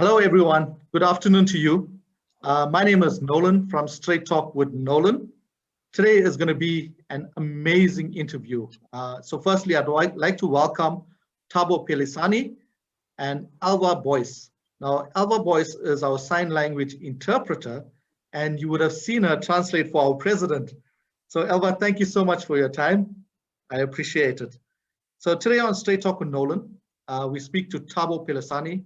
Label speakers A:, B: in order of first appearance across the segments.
A: Hello, everyone. Good afternoon to you. My name is Nolan from Straight Talk with Nolan. Today is going to be an amazing interview. So firstly, I'd like to welcome Thabo Pelesane and Elva Boyce. Now, Elva Boyce is our sign language interpreter, and you would have seen her translate for our president. So Elva, thank you so much for your time. I appreciate it. So today on Straight Talk with Nolan, we speak to Thabo Pelesane,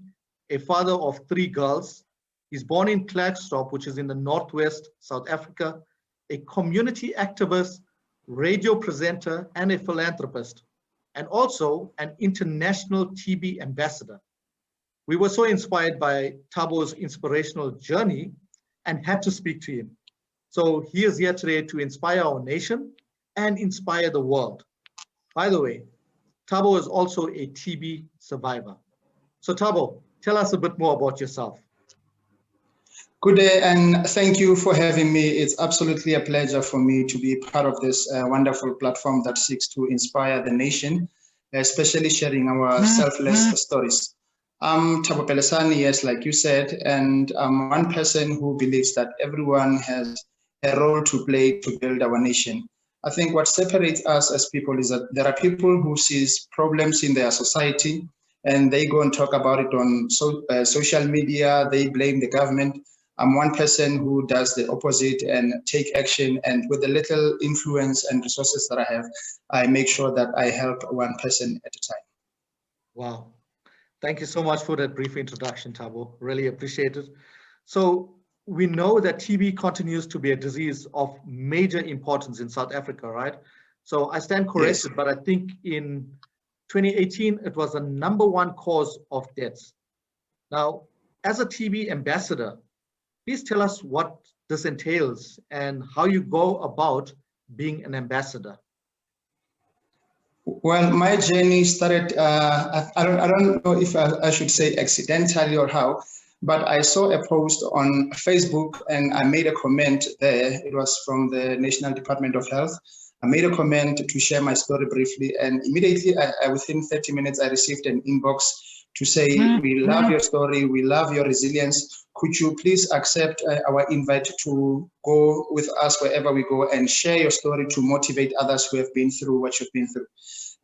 A: a father of 3 girls. He's born in Klerksdorp, which is in the Northwest, South Africa, a community activist, radio presenter, and a philanthropist, and also an international TB ambassador. We were so inspired by Thabo's inspirational journey and had to speak to him. So he is here today to inspire our nation and inspire the world. By the way, Thabo is also a TB survivor. So Thabo, tell us a bit more about yourself.
B: Good day, and thank you for having me. It's absolutely a pleasure for me to be part of this wonderful platform that seeks to inspire the nation, especially sharing our selfless stories. I'm Thabo Pelesane, yes, like you said, and I'm one person who believes that everyone has a role to play to build our nation. I think what separates us as people is that there are people who see problems in their society, and they go and talk about it on social media, they blame the government. I'm one person who does the opposite and take action, and with the little influence and resources that I have, I make sure that I help one person at a time.
A: Wow. Thank you so much for that brief introduction, Thabo. Really appreciate it. So we know that TB continues to be a disease of major importance in South Africa, right? So I stand corrected, yes, but I think in 2018, it was the #1 cause of deaths. Now, as a TB ambassador, please tell us what this entails and how you go about being an ambassador.
B: Well, my journey started, I don't know if I should say accidentally or how, but I saw a post on Facebook and I made a comment there. It was from the National Department of Health. I made a comment to share my story briefly, and immediately, within 30 minutes, I received an inbox to say, we love your story, we love your resilience. Could you please accept our invite to go with us wherever we go and share your story to motivate others who have been through what you've been through?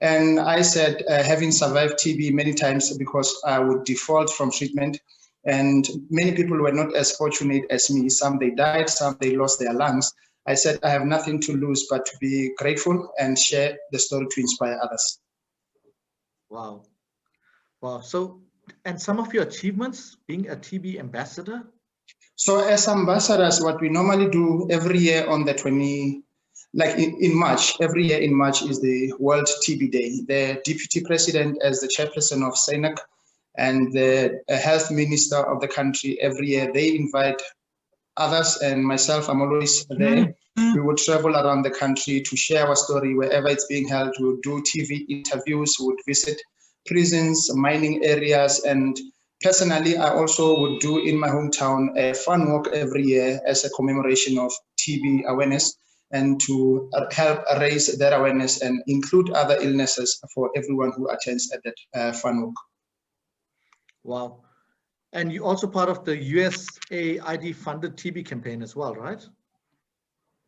B: And I said, having survived TB many times because I would default from treatment, and many people were not as fortunate as me. Some they died, some they lost their lungs. I said, I have nothing to lose but to be grateful and share the story to inspire others.
A: Wow. Wow. So, and some of your achievements being a TB ambassador?
B: So as ambassadors, what we normally do every year on the in March, every year in March is the World TB Day. The Deputy President as the Chairperson of SANAC and the Health Minister of the country, every year they invite others, and myself, I'm always there. We would travel around the country to share our story wherever it's being held. We would do TV interviews, we would visit prisons, mining areas, and personally, I also would do in my hometown a fun walk every year as a commemoration of TB awareness and to help raise that awareness and include other illnesses for everyone who attends at that fun walk.
A: Wow. And you're also part of the USAID funded TB campaign as well, right?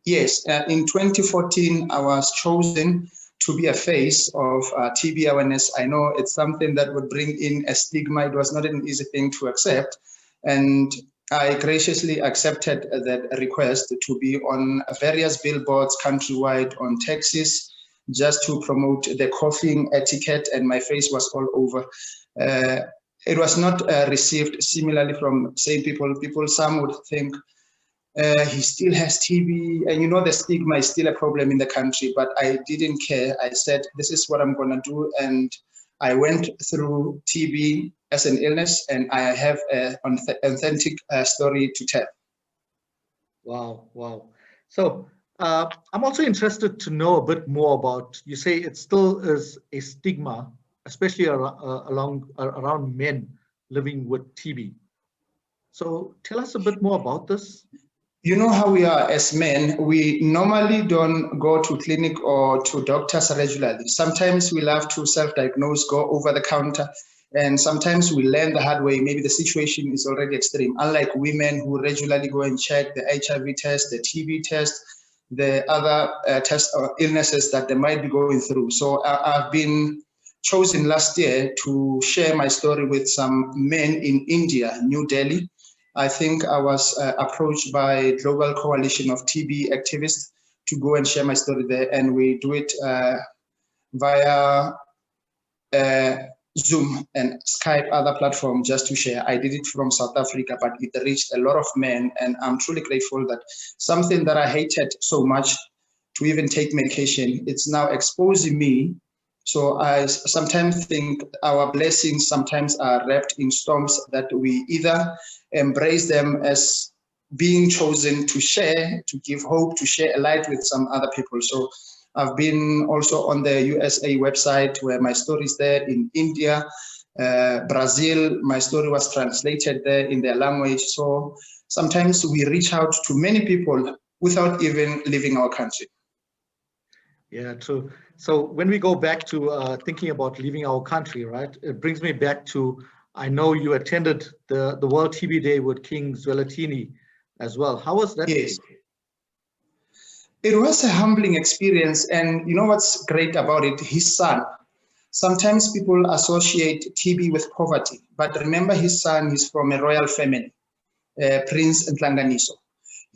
B: Yes, in 2014, I was chosen to be a face of TB awareness. I know it's something that would bring in a stigma. It was not an easy thing to accept. And I graciously accepted that request to be on various billboards countrywide, on taxis, just to promote the coughing etiquette, and my face was all over. It was not received similarly from same people. Some would think, he still has TB, and you know the stigma is still a problem in the country, but I didn't care. I said, this is what I'm gonna do, and I went through TB as an illness, and I have an authentic story to tell.
A: Wow, wow. So I'm also interested to know a bit more about, you say it still is a stigma, especially around men living with TB. So tell us a bit more about this.
B: You know how we are as men, we normally don't go to clinic or to doctors regularly. Sometimes we love to self-diagnose, go over the counter, And sometimes we learn the hard way. Maybe the situation is already extreme. Unlike women who regularly go and check the HIV test, the TB test, the other tests or illnesses that they might be going through. So I've been chosen last year to share my story with some men in India, New Delhi. I think I was approached by Global Coalition of TB activists to go and share my story there, and we do it via Zoom and Skype, other platform, just to share. I did it from South Africa, but it reached a lot of men, and I'm truly grateful that something that I hated so much, to even take medication, it's now exposing me. So I sometimes think our blessings sometimes are wrapped in storms, that we either embrace them as being chosen to share, to give hope, to share a light with some other people. So I've been also on the USA website where my story is there. In India, Brazil, my story was translated there in their language. So sometimes we reach out to many people without even leaving our country.
A: Yeah, true. So when we go back to thinking about leaving our country, right, it brings me back to, I know you attended the World TB Day with King Zwelithini as well. How was that?
B: Yes. It was a humbling experience, and you know what's great about it? His son. Sometimes people associate TB with poverty, but remember his son is from a royal family, Prince Ntlanganiso.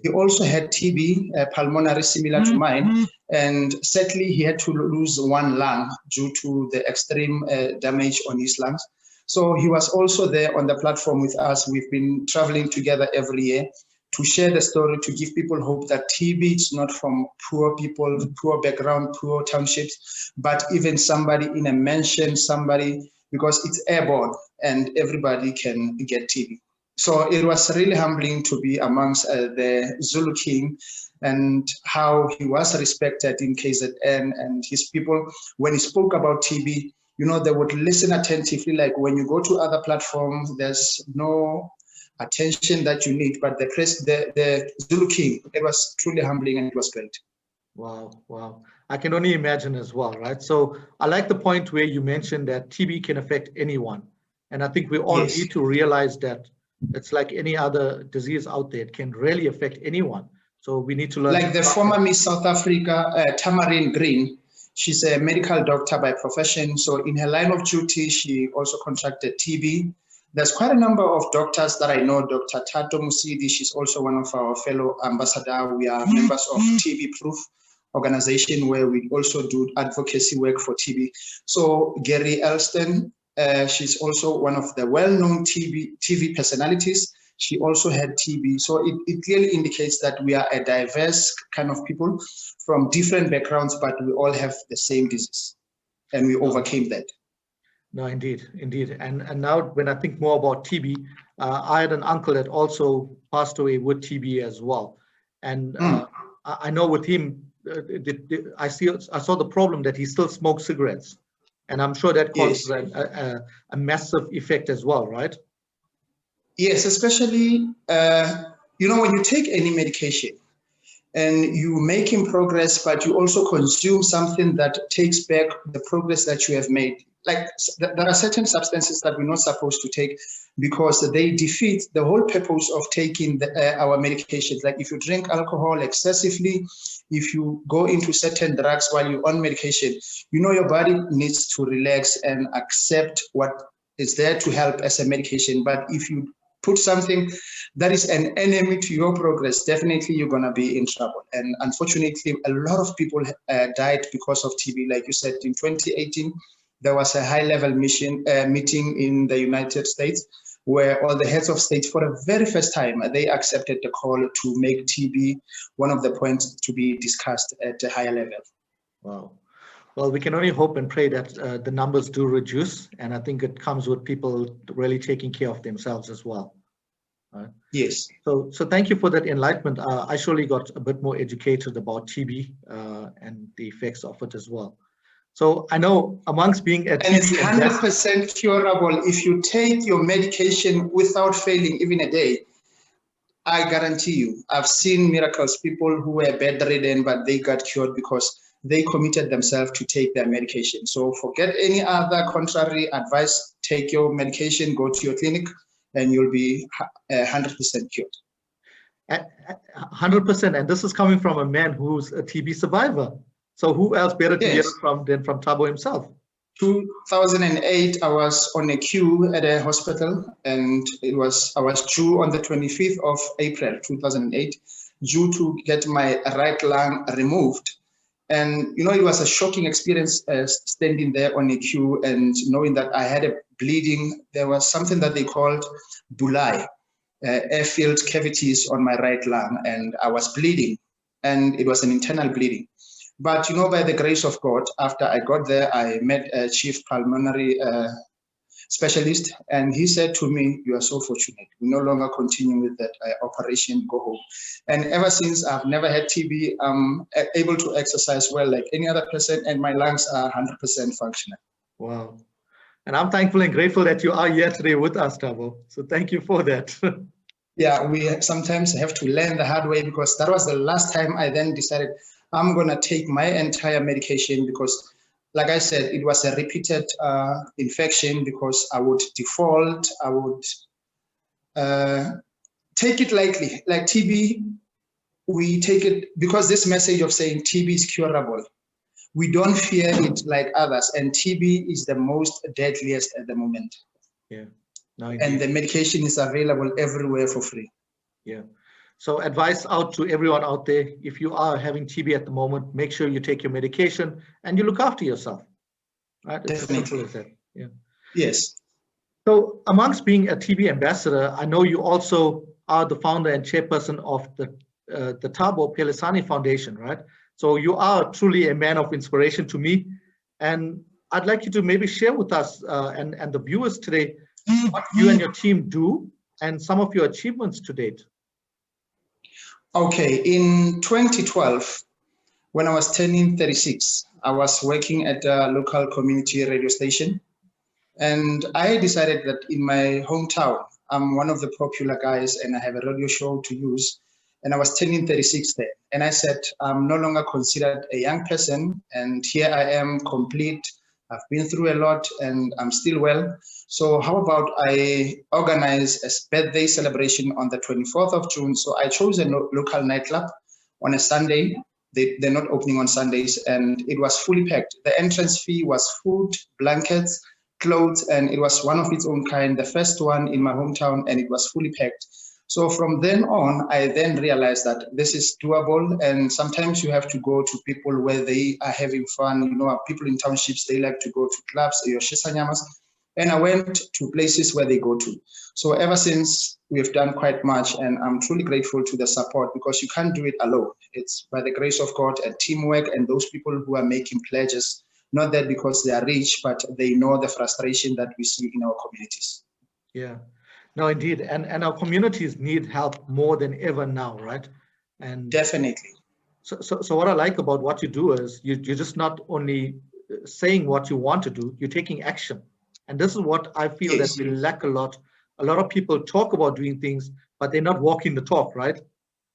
B: He also had TB, pulmonary, similar to mine, and sadly he had to lose one lung due to the extreme damage on his lungs. So he was also there on the platform with us. We've been traveling together every year to share the story, to give people hope that TB is not from poor people, poor background, poor townships, but even somebody in a mansion, somebody, because it's airborne and everybody can get TB. So it was really humbling to be amongst the Zulu King, and how he was respected in KZN and his people. When he spoke about TB, you know, they would listen attentively. Like when you go to other platforms, there's no attention that you need, but the Zulu King, it was truly humbling and it was great.
A: Wow, wow. I can only imagine as well, right? So I like the point where you mentioned that TB can affect anyone. And I think we all need to realize that it's like any other disease out there. It can really affect anyone. So we need to learn.
B: Like the former Miss South Africa, Tamarine Green, she's a medical doctor by profession. So in her line of duty, she also contracted TB. There's quite a number of doctors that I know. Dr. Tato Musidi, she's also one of our fellow ambassadors. We are members of TB Proof organization, where we also do advocacy work for TB. So Gary Elston, she's also one of the well-known TV personalities. She also had TB. So it clearly indicates that we are a diverse kind of people from different backgrounds, but we all have the same disease, and we overcame that. No,
A: indeed, indeed. And now when I think more about TB, I had an uncle that also passed away with TB as well. And I know with him, I saw the problem that he still smoked cigarettes. And I'm sure that causes a massive effect as well, right?
B: Yes, especially, you know, when you take any medication and you making progress, but you also consume something that takes back the progress that you have made. Like there are certain substances that we're not supposed to take because they defeat the whole purpose of taking our medications. Like if you drink alcohol excessively, if you go into certain drugs while you're on medication, you know your body needs to relax and accept what is there to help as a medication. But if you put something that is an enemy to your progress, definitely you're going to be in trouble. And unfortunately, a lot of people died because of TB. Like you said, in 2018, there was a high-level meeting in the United States where all the heads of state, for the very first time, they accepted the call to make TB one of the points to be discussed at a higher level.
A: Wow. Well, we can only hope and pray that the numbers do reduce, and I think it comes with people really taking care of themselves as well.
B: Yes.
A: So thank you for that enlightenment. I surely got a bit more educated about TB and the effects of it as well. So I know amongst being at
B: and it's 100% curable if you take your medication without failing even a day. I guarantee you, I've seen miracles, people who were bedridden, but they got cured because they committed themselves to take their medication. So forget any other contrary advice. Take your medication, go to your clinic, and you'll be 100% cured.
A: 100%, and this is coming from a man who's a TB survivor. So who else better to hear from than from Thabo himself?
B: 2008, I was on a queue at a hospital, and I was due on the 25th of April 2008, due to get my right lung removed. And it was a shocking experience standing there on a queue and knowing that I had a bleeding. There was something that they called bulai, air-filled cavities on my right lung, and I was bleeding, and it was an internal bleeding. But by the grace of God, after I got there, I met a chief pulmonary specialist, and he said to me, "You are so fortunate. We no longer continue with that operation, go home." And ever since, I've never had TB. I'm able to exercise well like any other person, and my lungs are 100% functional.
A: Wow. And I'm thankful and grateful that you are here today with us, Thabo. So thank you for that.
B: Yeah, we sometimes have to learn the hard way, because that was the last time I then decided I'm going to take my entire medication, because like I said, it was a repeated infection, because I would default, I would take it lightly. Like TB, we take it because this message of saying TB is curable. We don't fear it like others, and TB is the most deadliest at the moment.
A: Yeah.
B: And the medication is available everywhere for free.
A: Yeah. So advice out to everyone out there: if you are having TB at the moment, make sure you take your medication and you look after yourself. Right? It's
B: Definitely.
A: as simple as that. Yeah.
B: Yes.
A: So amongst being a TB ambassador, I know you also are the founder and chairperson of the Thabo Pelesane Foundation, right? So you are truly a man of inspiration to me. And I'd like you to maybe share with us and the viewers today what you and your team do and some of your achievements to date.
B: Okay, in 2012, when I was turning 36, I was working at a local community radio station. And I decided that in my hometown, I'm one of the popular guys and I have a radio show to use. And I was turning 36 there. And I said, I'm no longer considered a young person. And here I am, complete. I've been through a lot and I'm still well. So how about I organize a birthday celebration on the 24th of June? So I chose a local nightclub on a Sunday. They're not opening on Sundays, and it was fully packed. The entrance fee was food, blankets, clothes, and it was one of its own kind, the first one in my hometown, and it was fully packed. So from then on, I then realized that this is doable, and sometimes you have to go to people where they are having fun. People in townships, they like to go to clubs, and I went to places where they go to. So ever since, we've done quite much, and I'm truly grateful to the support, because you can't do it alone. It's by the grace of God and teamwork, and those people who are making pledges, not that because they are rich, but they know the frustration that we see in our communities.
A: Yeah. No, indeed. And our communities need help more than ever now, right? And
B: definitely.
A: So what I like about what you do is you're just not only saying what you want to do, you're taking action. And this is what I feel that we lack a lot. A lot of people talk about doing things, but they're not walking the talk, right?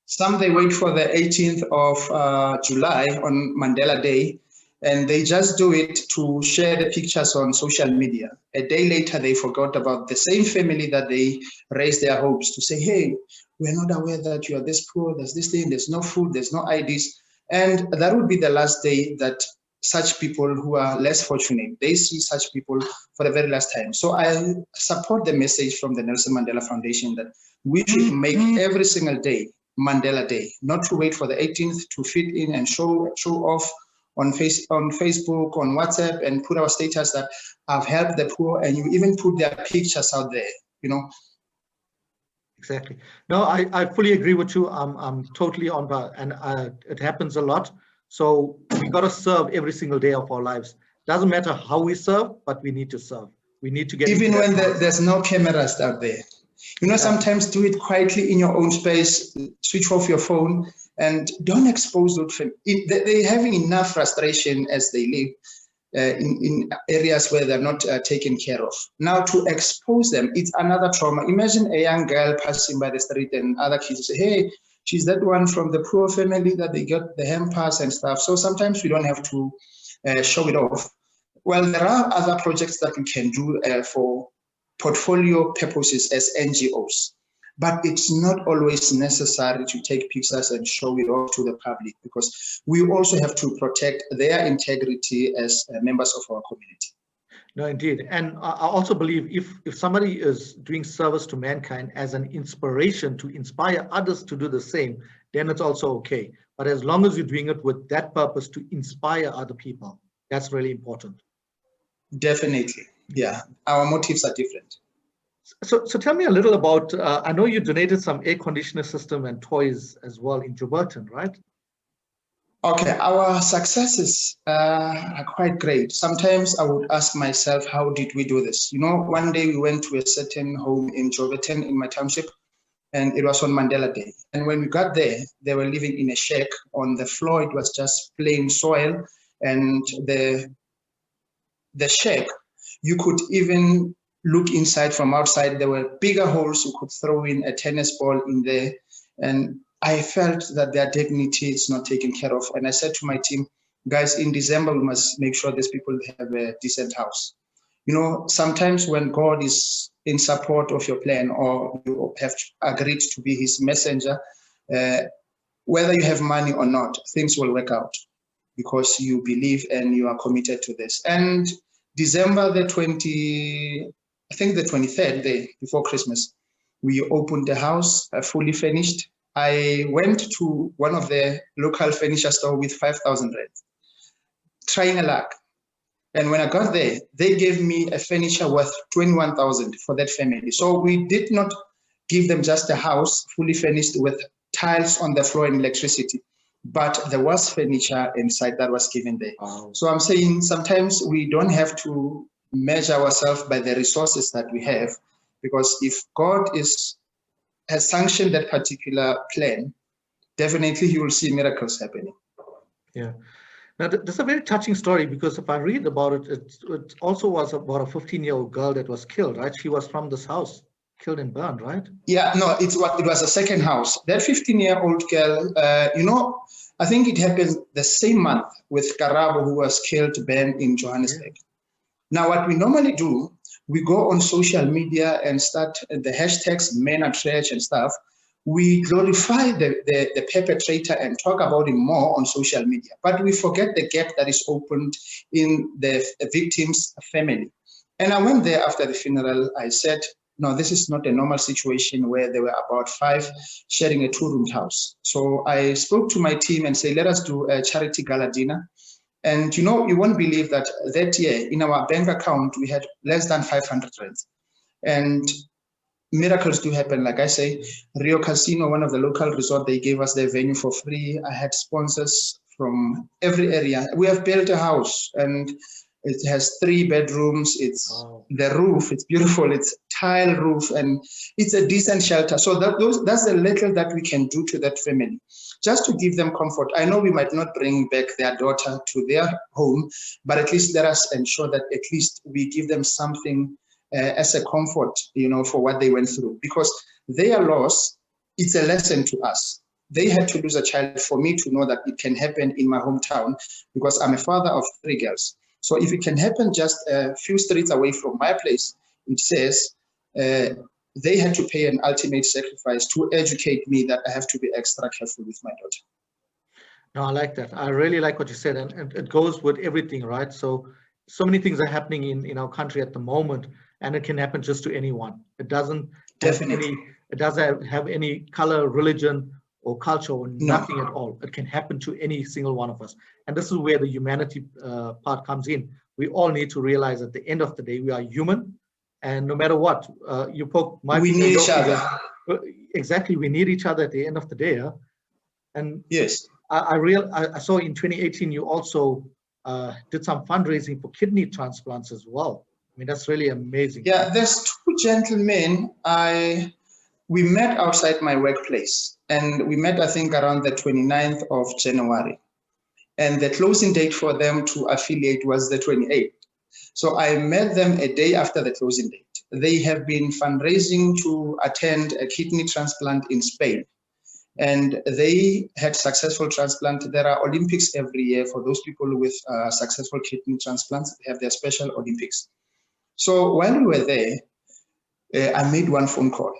B: Some, they wait for the 18th of July on Mandela Day, and they just do it to share the pictures on social media. A day later, they forgot about the same family that they raised their hopes to say, hey, we're not aware that you are this poor, there's this thing, there's no food, there's no IDs. And that would be the last day that such people who are less fortunate, they see such people for the very last time. So I support the message from the Nelson Mandela Foundation that we should make every single day Mandela Day, not to wait for the 18th to fit in and show off on Facebook, on WhatsApp, and put our status that I've helped the poor, and you even put their pictures out there,
A: Exactly. No, I fully agree with you. I'm totally on board, and it happens a lot. So we got to serve every single day of our lives. Doesn't matter how we serve, but we need to serve. We need to get
B: even when there's no cameras out there. Sometimes do it quietly in your own space, switch off your phone, and don't expose those. They're having enough frustration as they live in areas where they're not taken care of. Now to expose them, it's another trauma. Imagine a young girl passing by the street and other kids say, hey, She's that one from the poor family that they got the hampers and stuff. So sometimes we don't have to show it off. Well, there are other projects that we can do for portfolio purposes as NGOs, but it's not always necessary to take pictures and show it off to the public, because we also have to protect their integrity as members of our community.
A: No, indeed. And I also believe if somebody is doing service to mankind as an inspiration to inspire others to do the same, then it's also okay. But as long as you're doing it with that purpose to inspire other people, that's really important.
B: Definitely. Yeah. Our motives are different.
A: So tell me a little about, I know you donated some air conditioner system and toys as well in Joburton, right?
B: Okay, our successes are quite great. Sometimes I would ask myself, how did we do this? You know, one day we went to a certain home in Joburton in my township, and it was on Mandela Day. And when we got there, they were living in a shack. On the floor, it was just plain soil, and the shack, you could even look inside from outside. There were bigger holes. You could throw in a tennis ball in there. And I felt that their dignity is not taken care of. And I said to my team, guys, in December, we must make sure these people have a decent house. You know, sometimes when God is in support of your plan, or you have agreed to be his messenger, whether you have money or not, things will work out because you believe and you are committed to this. And December the 23rd day before Christmas, we opened the house fully furnished. I went to one of the local furniture store with 5,000 rand, trying a luck. And when I got there, they gave me a furniture worth 21,000 for that family. So we did not give them just a house fully furnished with tiles on the floor and electricity, but there was furniture inside that was given there. Wow. So I'm saying sometimes we don't have to measure ourselves by the resources that we have, because if God has sanctioned that particular plan, definitely you will see miracles happening.
A: Yeah. Now, this is a very touching story, because if I read about it, it also was about a 15-year-old girl that was killed, right? She was from this house, killed and burned, right? Yeah, no, it was a second house. That 15-year-old girl, you know, I think it happened the same month with Karabo, who was killed, burned in Johannesburg. Yeah. Now, what we normally do, we go on social media and start the hashtags men are trash and stuff. We glorify the perpetrator and talk about him more on social media, but we forget the gap that is opened in the victim's family. And I went there after the funeral. I said, no, this is not a normal situation where there were about 5 sharing a 2-room house. So I spoke to my team and said, let us do a charity gala dinner. And you know, you won't believe that that year in our bank account, we had less than 500 rand. And miracles do happen. Like I say, Rio Casino, one of the local resorts, they gave us their venue for free. I had sponsors from every area. We have built a house and it has 3 bedrooms. It's the roof, it's beautiful. It's tile roof and it's a decent shelter. So that's the little that we can do to that family, just to give them comfort. I know we might not bring back their daughter to their home, but at least let us ensure that at least we give them something as a comfort, you know, for what they went through, because their loss, it's a lesson to us. They had to lose a child for me to know that it can happen in my hometown, because I'm a father of 3 girls. So if it can happen just a few streets away from my place, it says they had to pay an ultimate sacrifice to educate me that I have to be extra careful with my daughter. No, I like that. I really like what you said, and it goes with everything, right? So many things are happening in our country at the moment, and it can happen just to anyone. It doesn't have any color, religion, or culture, or nothing at all. It can happen to any single one of us. And this is where the humanity part comes in. We all need to realize at the end of the day, we are human, and no matter what, you poke my
B: we need each other.
A: Exactly, we need each other at the end of the day. And
B: yes,
A: I saw in 2018 you also did some fundraising for kidney transplants as well. I mean, that's really amazing.
B: Yeah, there's 2 gentlemen. We met outside my workplace, and we met, I think, around the 29th of January. And the closing date for them to affiliate was the 28th. So I met them a day after the closing date. They have been fundraising to attend a kidney transplant in Spain. And they had successful transplant. There are Olympics every year for those people with successful kidney transplants. They have their special Olympics. So while we were there, I made one phone call.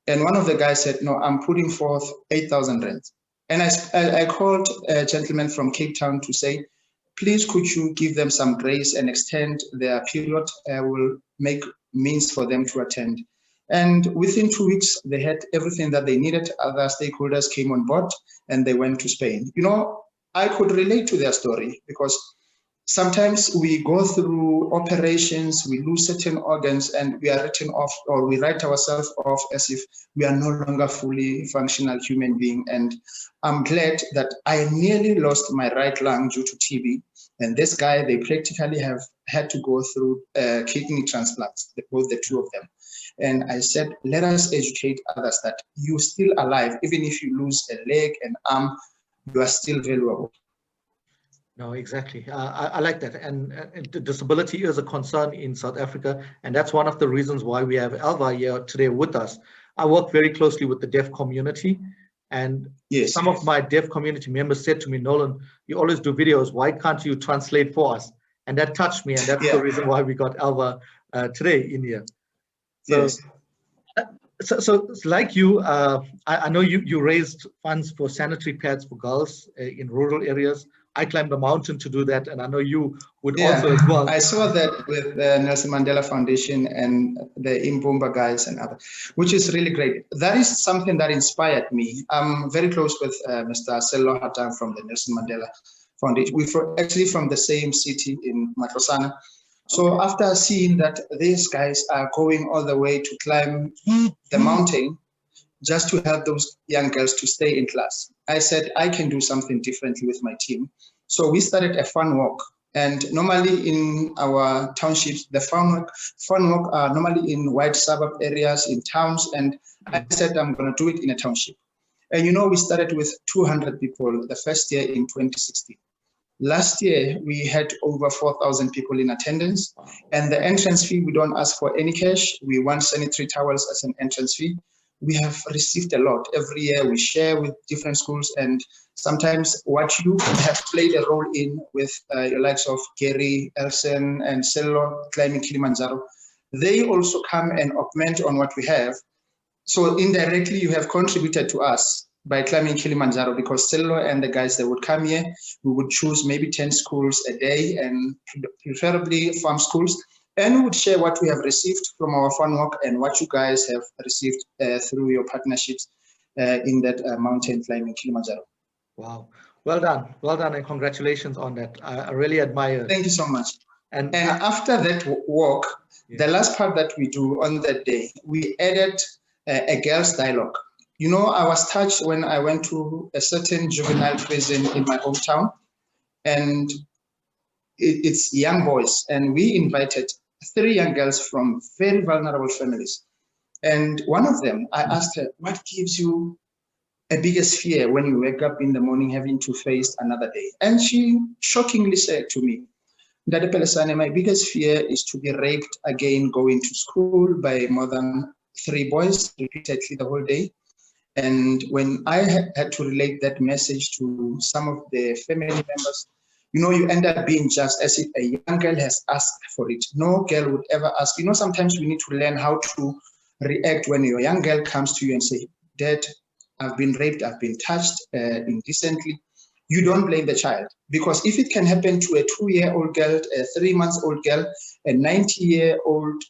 B: And one of the guys said, no, I'm putting forth 8,000 rand. And I called a gentleman from Cape Town to say, please, could you give them some grace and extend their period? I will make means for them to attend. And within 2 weeks, they had everything that they needed. Other stakeholders came on board and they went to Spain. You know, I could relate to their story because sometimes we go through operations, we lose certain organs, and we are written off, or we write ourselves off as if we are no longer fully functional human being. And I'm glad that I nearly lost my right lung due to TB. And this guy, they practically have had to go through kidney transplants, both the two of them. And I said, let us educate others that you're still alive. Even if you lose a leg, an arm, you are still valuable.
A: No, exactly. I like that. And disability is a concern in South Africa. And that's one of the reasons why we have Elva here today with us. I work very closely with the deaf community. And
B: yes,
A: some of my deaf community members said to me, Nolan, you always do videos. Why can't you translate for us? And that touched me. And that's the reason why we got Elva today in here. So, so like you, I know you raised funds for sanitary pads for girls in rural areas. I climbed a mountain to do that, and I know you would also as well.
B: I saw that with the Nelson Mandela Foundation and the Imbumba guys and others, which is really great. That is something that inspired me. I'm very close with Mr. Sello Hatang from the Nelson Mandela Foundation. We're actually from the same city in Matlosana. So after seeing that these guys are going all the way to climb the mountain just to help those young girls to stay in class, I said, I can do something differently with my team. So we started a fun walk. And normally in our townships, the fun walk are normally in wide suburb areas, in towns. And I said, I'm going to do it in a township. And you know, we started with 200 people the first year in 2016. Last year, we had over 4,000 people in attendance. And the entrance fee, we don't ask for any cash. We want sanitary towels as an entrance fee. We have received a lot. Every year we share with different schools, and sometimes what you have played a role in with your likes of Gary, Elson, and Sello climbing Kilimanjaro, they also come and augment on what we have. So indirectly, you have contributed to us by climbing Kilimanjaro, because Sello and the guys that would come here, we would choose maybe 10 schools a day, and preferably farm schools. And we would share what we have received from our fun walk and what you guys have received through your partnerships in that mountain climbing Kilimanjaro.
A: Wow. Well done, and congratulations on that. I really admire it.
B: Thank you so much. And after that walk, the last part that we do on that day, we added a girls' dialogue. You know, I was touched when I went to a certain juvenile prison in my hometown, and it's young boys, and we invited 3 young girls from very vulnerable families. And one of them, I asked her, what gives you a biggest fear when you wake up in the morning having to face another day? And she shockingly said to me, Thabo Pelesane, my biggest fear is to be raped again going to school by more than 3 boys repeatedly the whole day. And when I had to relate that message to some of the family members, you know, you end up being judged as if a young girl has asked for it. No girl would ever ask. You know, sometimes we need to learn how to react when your young girl comes to you and say, Dad, I've been raped, I've been touched indecently. You don't blame the child, because if it can happen to a 2-year-old girl, a 3-month-old girl, a 90-year-old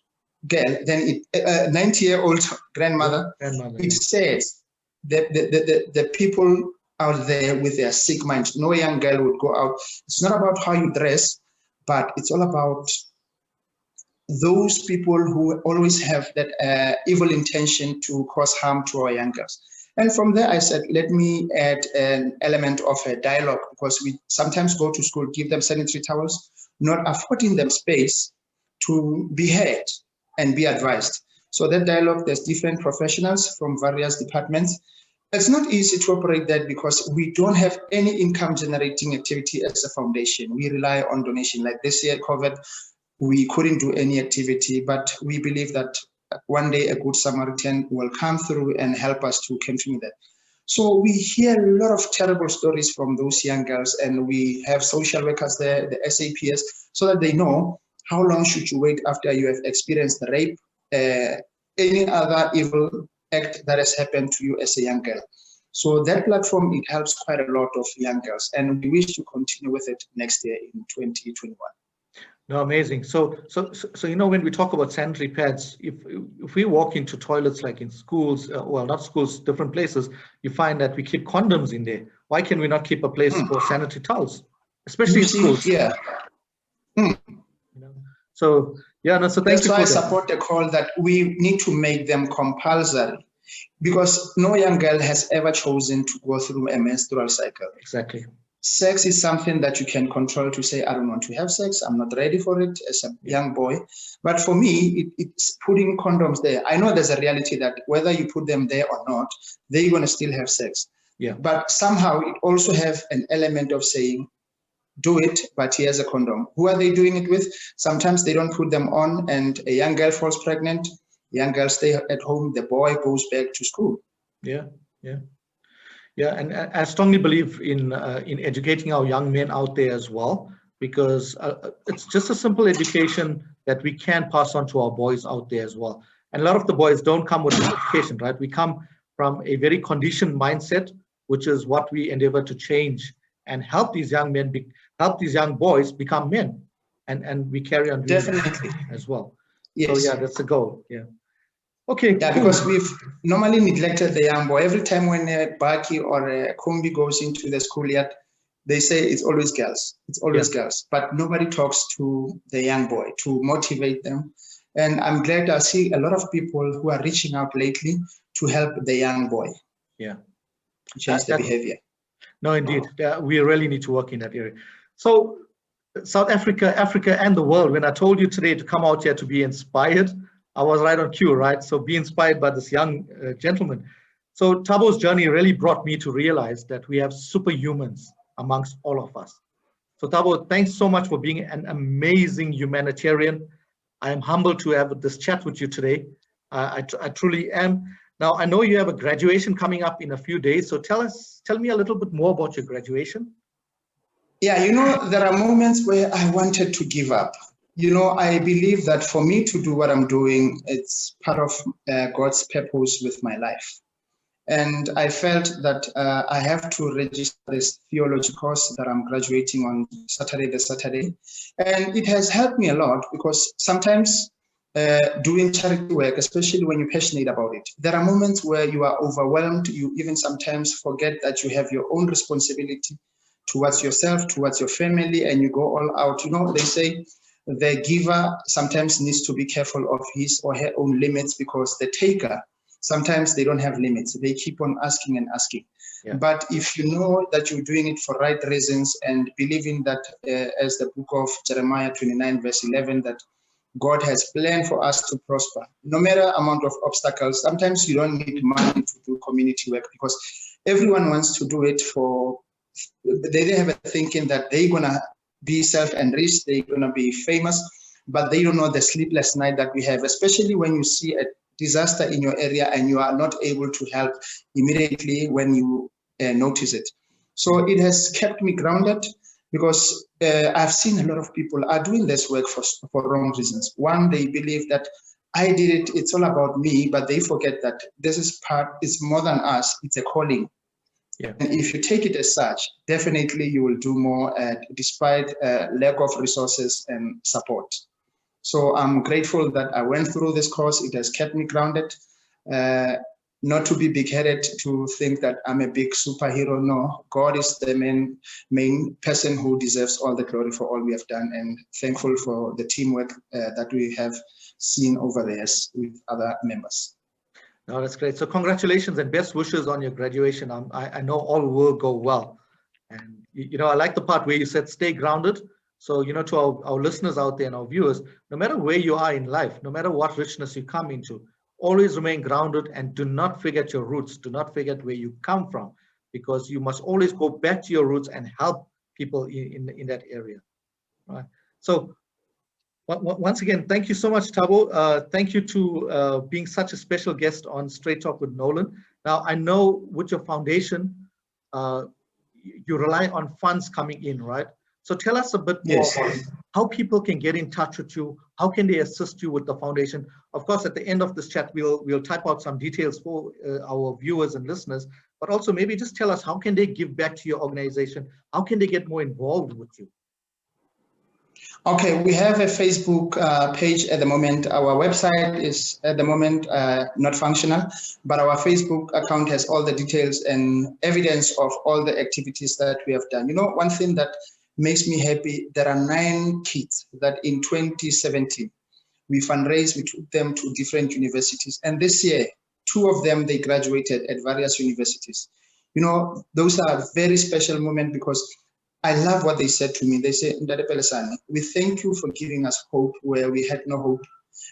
B: girl, then a 90-year-old grandmother, it says the people out there with their sick minds. No young girl would go out. It's not about how you dress, but it's all about those people who always have that evil intention to cause harm to our young girls. And from there, I said, let me add an element of a dialogue, because we sometimes go to school, give them sanitary towels, not affording them space to be heard and be advised. So that dialogue, there's different professionals from various departments. It's not easy to operate that because we don't have any income generating activity as a foundation. We rely on donation. Like this year, COVID, we couldn't do any activity, but we believe that one day a good Samaritan will come through and help us to continue that. So we hear a lot of terrible stories from those young girls, and we have social workers there, the SAPS, so that they know how long should you wait after you have experienced rape, any other evil act that has happened to you as a young girl. So that platform, it helps quite a lot of young girls, and we wish to continue with it next year in 2021.
A: No, amazing. So you know, when we talk about sanitary pads, if we walk into toilets like in schools, well, not schools, different places, you find that we keep condoms in there. Why can we not keep a place for sanitary towels, especially in schools?
B: Yeah.
A: You know? So yeah, no. So
B: that's why I
A: that.
B: support the call that we need to make them compulsory, because no young girl has ever chosen to go through a menstrual cycle.
A: Exactly.
B: Sex is something that you can control to say, I don't want to have sex, I'm not ready for it as a young boy. But for me, it's putting condoms there. I know there's a reality that whether you put them there or not, they're going to still have sex.
A: Yeah.
B: But somehow it also have an element of saying, do it, but here's a condom. Who are they doing it with? Sometimes they don't put them on, and a young girl falls pregnant. Young girls stay at home. The boy goes back to school.
A: Yeah, yeah. Yeah, and I strongly believe in educating our young men out there as well, because it's just a simple education that we can pass on to our boys out there as well. And a lot of the boys don't come with this education, right? We come from a very conditioned mindset, which is what we endeavor to change and help these young men, help these young boys become men, and we carry on doing
B: Definitely
A: as well.
B: Yes.
A: So yeah, that's the goal. Yeah. Okay.
B: Yeah, cool. Because we've normally neglected the young boy. Every time when a Baki or a Kombi goes into the schoolyard, they say it's always girls. It's always girls. But nobody talks to the young boy to motivate them. And I'm glad I see a lot of people who are reaching out lately to help the young boy.
A: Yeah.
B: Change the behavior.
A: No, indeed. We really need to work in that area. So South Africa, Africa, and the world, when I told you today to come out here to be inspired, I was right on cue, right? So be inspired by this young gentleman. So Thabo's journey really brought me to realize that we have superhumans amongst all of us. So Thabo, thanks so much for being an amazing humanitarian. I am humbled to have this chat with you today. I truly am. Now, I know you have a graduation coming up in a few days. So tell me a little bit more about your graduation.
B: Yeah, you know, there are moments where I wanted to give up. You know, I believe that for me to do what I'm doing, it's part of God's purpose with my life. And I felt that I have to register this theology course that I'm graduating on Saturday. And it has helped me a lot, because sometimes doing charity work, especially when you're passionate about it, there are moments where you are overwhelmed. You even sometimes forget that you have your own responsibility towards yourself, towards your family, and you go all out. You know, they say, the giver sometimes needs to be careful of his or her own limits, because the taker, sometimes they don't have limits. They keep on asking and asking. Yeah. But if you know that you're doing it for right reasons, and believing that, as the book of Jeremiah 29, verse 11, that God has planned for us to prosper, no matter amount of obstacles. Sometimes you don't need money to do community work, because everyone wants to do it for, they have a thinking that they're going to be self-enriched, they're going to be famous, but they don't know the sleepless night that we have, especially when you see a disaster in your area and you are not able to help immediately when you notice it. So it has kept me grounded, because I've seen a lot of people are doing this work for wrong reasons. One, they believe that I did it, it's all about me, but they forget that this is it's more than us, it's a calling. Yeah. And if you take it as such, definitely you will do more despite lack of resources and support. So I'm grateful that I went through this course. It has kept me grounded, not to be big-headed, to think that I'm a big superhero. No, God is the main person who deserves all the glory for all we have done, and thankful for the teamwork that we have seen over the years with other members.
A: No, that's great. So congratulations and best wishes on your graduation. I know all will go well. And, you know, I like the part where you said stay grounded. So, you know, to our listeners out there and our viewers, no matter where you are in life, no matter what richness you come into, always remain grounded and do not forget your roots. Do not forget where you come from, because you must always go back to your roots and help people in that area. All right. So once again, thank you so much, Thabo. Thank you to being such a special guest on Straight Talk with Nolan. Now, I know with your foundation, you rely on funds coming in, right? So tell us a bit more
B: Yes.
A: about how people can get in touch with you. How can they assist you with the foundation? Of course, at the end of this chat, we'll type out some details for our viewers and listeners, but also maybe just tell us, how can they give back to your organization? How can they get more involved with you?
B: Okay, we have a Facebook page at the moment. Our website is at the moment not functional, but our Facebook account has all the details and evidence of all the activities that we have done. You know, one thing that makes me happy, there are 9 kids that in 2017, we fundraised, we took them to different universities. And this year, 2 of them, they graduated at various universities. You know, those are very special moments because I love what they said to me. They said, Thabo Pelesane, we thank you for giving us hope where we had no hope.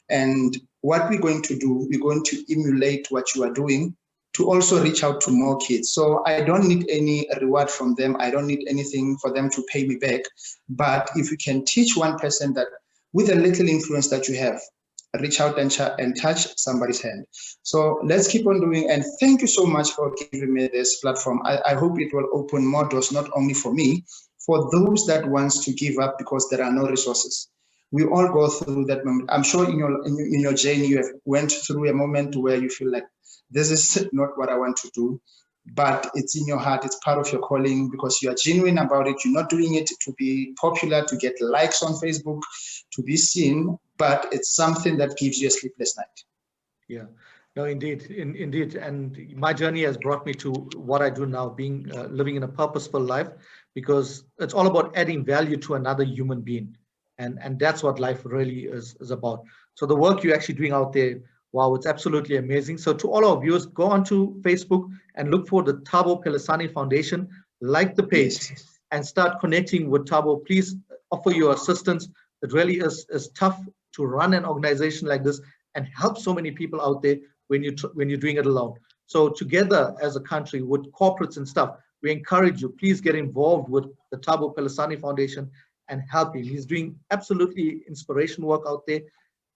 B: And what we're going to do, we're going to emulate what you are doing to also reach out to more kids. So I don't need any reward from them. I don't need anything for them to pay me back. But if you can teach one person that with a little influence that you have, reach out and touch somebody's hand. So let's keep on doing. And thank you so much for giving me this platform. I hope it will open more doors, not only for me, for those that wants to give up because there are no resources. We all go through that moment. I'm sure in your journey, you have went through a moment where you feel like this is not what I want to do, but it's in your heart, it's part of your calling because you are genuine about it. You're not doing it to be popular, to get likes on Facebook, to be seen, but it's something that gives you a sleepless night.
A: Yeah, no, indeed, indeed. And my journey has brought me to what I do now, being living in a purposeful life, because it's all about adding value to another human being. And that's what life really is about. So the work you're actually doing out there, wow, it's absolutely amazing. So to all our viewers, go onto Facebook and look for the Thabo Pelesane Foundation, like the page, yes, and start connecting with Thabo. Please offer your assistance. It really is tough to run an organization like this and help so many people out there when you're doing it alone. So together as a country with corporates and stuff, we encourage you, please get involved with the Thabo Pelesane Foundation and help him. He's doing absolutely inspiration work out there.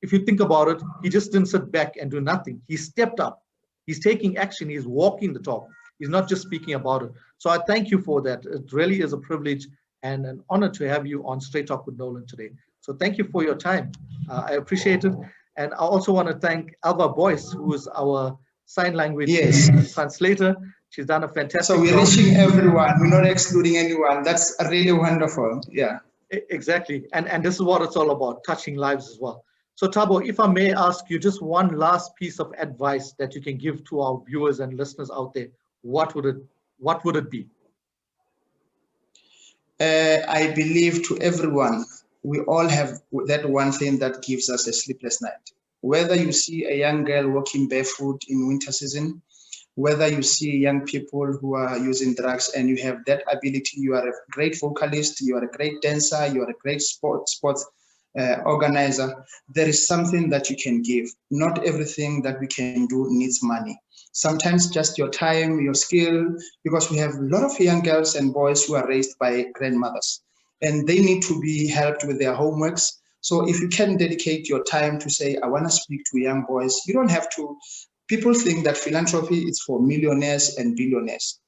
A: If you think about it, he just didn't sit back and do nothing. He stepped up. He's taking action. He's walking the talk. He's not just speaking about it. So I thank you for that. It really is a privilege and an honor to have you on Straight Talk with Nolan today. So thank you for your time. I appreciate it. And I also want to thank Elva Boyce, who is our sign language translator. She's done a fantastic job.
B: So we're reaching everyone. We're not excluding anyone. That's really wonderful. Yeah.
A: Exactly. And this is what it's all about, touching lives as well. So Thabo, if I may ask you just one last piece of advice that you can give to our viewers and listeners out there, what would it be?
B: I believe to everyone, we all have that one thing that gives us a sleepless night. Whether you see a young girl walking barefoot in winter season, whether you see young people who are using drugs and you have that ability, you are a great vocalist, you are a great dancer, you are a great sports organizer, there is something that you can give. Not everything that we can do needs money. Sometimes just your time, your skill, because we have a lot of young girls and boys who are raised by grandmothers and they need to be helped with their homeworks. So if you can dedicate your time to say, I want to speak to young boys, you don't have to. People think that philanthropy is for millionaires and billionaires.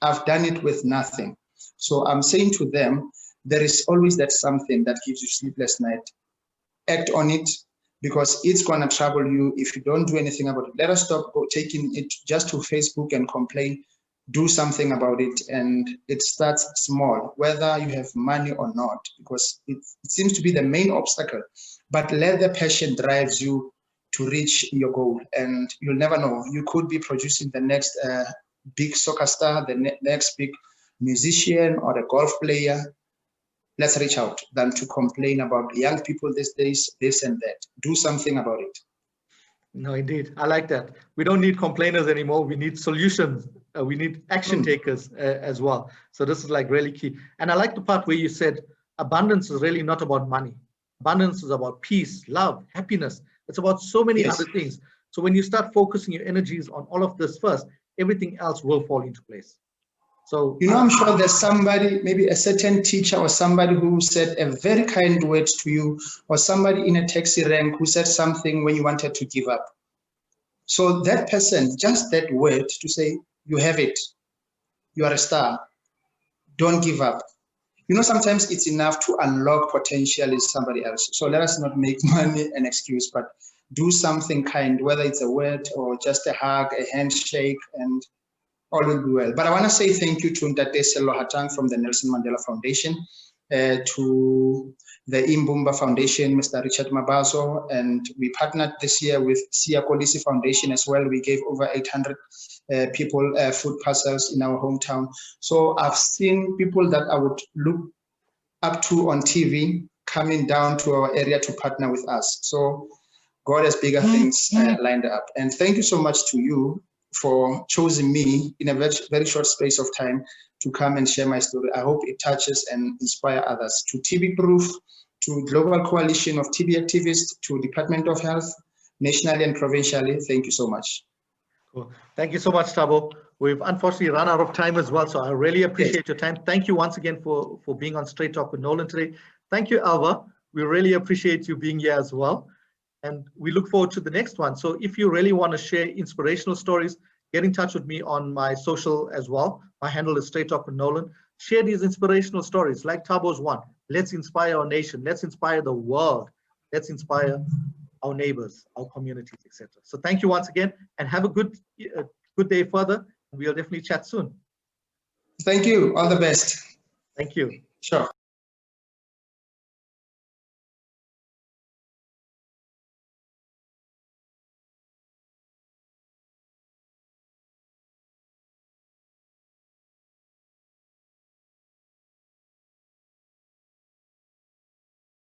B: I've done it with nothing. So I'm saying to them, there is always that something that gives you sleepless night. Act on it because it's going to trouble you if you don't do anything about it. Let us stop taking it just to Facebook and complain. Do something about it. And it starts small, whether you have money or not, because it seems to be the main obstacle. But let the passion drive you to reach your goal, and you'll never know. You could be producing the next big soccer star, the next big musician or a golf player. Let's reach out than to complain about young people these days, this and that. Do something about it.
A: No, indeed. I like that. We don't need complainers anymore. We need solutions. We need action takers as well. So this is like really key. And I like the part where you said abundance is really not about money. Abundance is about peace, love, happiness. It's about so many other things. So when you start focusing your energies on all of this first, everything else will fall into place. So,
B: you know, I'm sure there's somebody, maybe a certain teacher or somebody who said a very kind word to you, or somebody in a taxi rank who said something when you wanted to give up. So that person, just that word to say, you have it, you are a star, don't give up. You know, sometimes it's enough to unlock potential in somebody else. So let us not make money an excuse, but do something kind, whether it's a word or just a hug, a handshake, and all will be well. But I want to say thank you to Ntate Sello Hatang from the Nelson Mandela Foundation, to the Imbumba Foundation, Mr. Richard Mabazo, and we partnered this year with Siya Kolisi Foundation as well. We gave over 800 people food parcels in our hometown. So I've seen people that I would look up to on TV coming down to our area to partner with us. So God has bigger things lined up. And thank you so much to you for choosing me in a very, very short space of time to come and share my story. I hope it touches and inspire others. To TB Proof, to Global Coalition of TB Activists, to Department of Health, nationally and provincially, thank you so much.
A: Cool. Thank you so much, Thabo. We've unfortunately run out of time as well, so I really appreciate your time. Thank you once again for being on Straight Talk with Nolan today. Thank you, Elva. We really appreciate you being here as well. And we look forward to the next one. So if you really want to share inspirational stories, get in touch with me on my social as well. My handle is Straight Talk with Nolan. Share these inspirational stories like Thabo's one. Let's inspire our nation. Let's inspire the world. Let's inspire our neighbors, our communities, etc. So thank you once again, and have a good day further. We'll definitely chat soon.
B: Thank you. All the best.
A: Thank you.
B: Sure.